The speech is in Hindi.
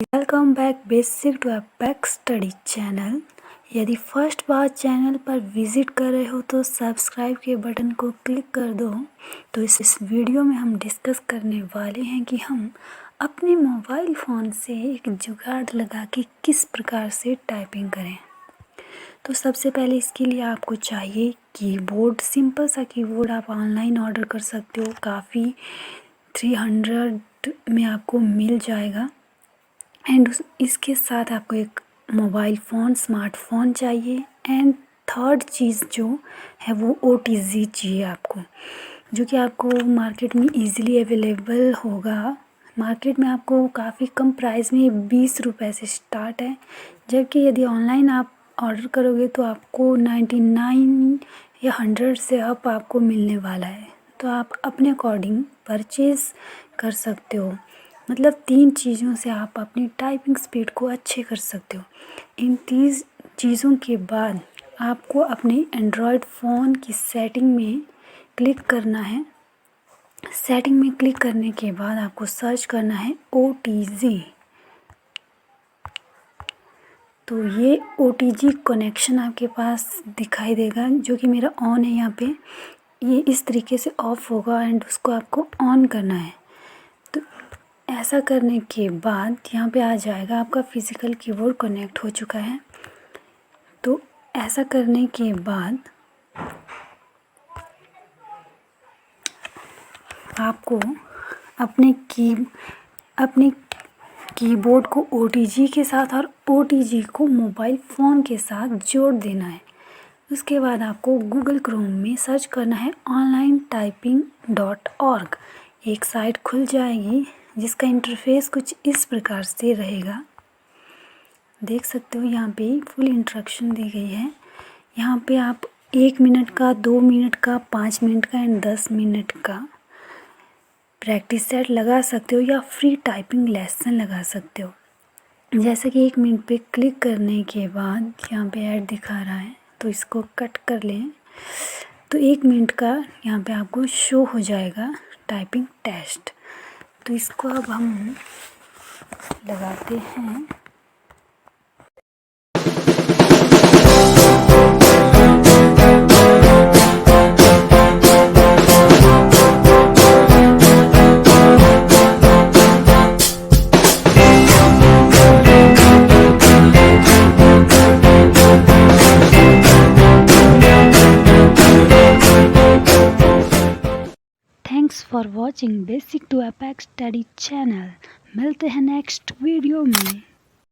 Welcome back basic to apex study channel. यदि फर्स्ट बार चैनल पर विजिट कर रहे हो तो सब्सक्राइब के बटन को क्लिक कर दो। तो इस वीडियो में हम डिस्कस करने वाले हैं कि हम अपने मोबाइल फ़ोन से एक जुगाड़ लगा के किस प्रकार से टाइपिंग करें। तो सबसे पहले इसके लिए आपको चाहिए कीबोर्ड। सिंपल सा कीबोर्ड आप ऑनलाइन ऑर्डर कर सकते हो, काफ़ी 300 में आपको मिल जाएगा। एंड इसके साथ आपको एक मोबाइल फ़ोन, स्मार्टफोन चाहिए। एंड थर्ड चीज़ जो है वो OTG चाहिए आपको, जो कि आपको मार्केट में इजीली अवेलेबल होगा। मार्केट में आपको काफ़ी कम प्राइस में 20 रुपए से स्टार्ट है, जबकि यदि ऑनलाइन आप ऑर्डर करोगे तो आपको 99 या 100 से अप आपको मिलने वाला है। तो आप अपने अकॉर्डिंग परचेज़ कर सकते हो। मतलब 3 चीज़ों से आप अपनी टाइपिंग स्पीड को अच्छे कर सकते हो। इन 3 चीज़ों के बाद आपको अपने एंड्रॉयड फ़ोन की सेटिंग में क्लिक करना है। सेटिंग में क्लिक करने के बाद आपको सर्च करना है OTG। तो ये OTG कनेक्शन आपके पास दिखाई देगा, जो कि मेरा ऑन है। यहाँ पे ये इस तरीके से ऑफ होगा एंड उसको आपको ऑन करना है। तो ऐसा करने के बाद यहाँ पे आ जाएगा आपका फिज़िकल कीबोर्ड कनेक्ट हो चुका है। तो ऐसा करने के बाद आपको अपने कीबोर्ड को OTG के साथ और OTG को मोबाइल फ़ोन के साथ जोड़ देना है। उसके बाद आपको गूगल क्रोम में सर्च करना है onlinetyping.org। एक साइट खुल जाएगी जिसका इंटरफेस कुछ इस प्रकार से रहेगा। देख सकते हो यहाँ पे फुल इंस्ट्रक्शन दी गई है। यहाँ पे आप 1 मिनट का, 2 मिनट का, 5 मिनट का एंड 10 मिनट का प्रैक्टिस सेट लगा सकते हो या फ्री टाइपिंग लेसन लगा सकते हो। जैसे कि 1 मिनट पे क्लिक करने के बाद यहाँ पे ऐड दिखा रहा है, तो इसको कट कर लें। तो 1 मिनट का यहाँ पे आपको शो हो जाएगा टाइपिंग टेस्ट। तो इसको अब हम लगाते हैं। Thanks for watching basic to apex study channel. मिलते हैं नेक्स्ट वीडियो में।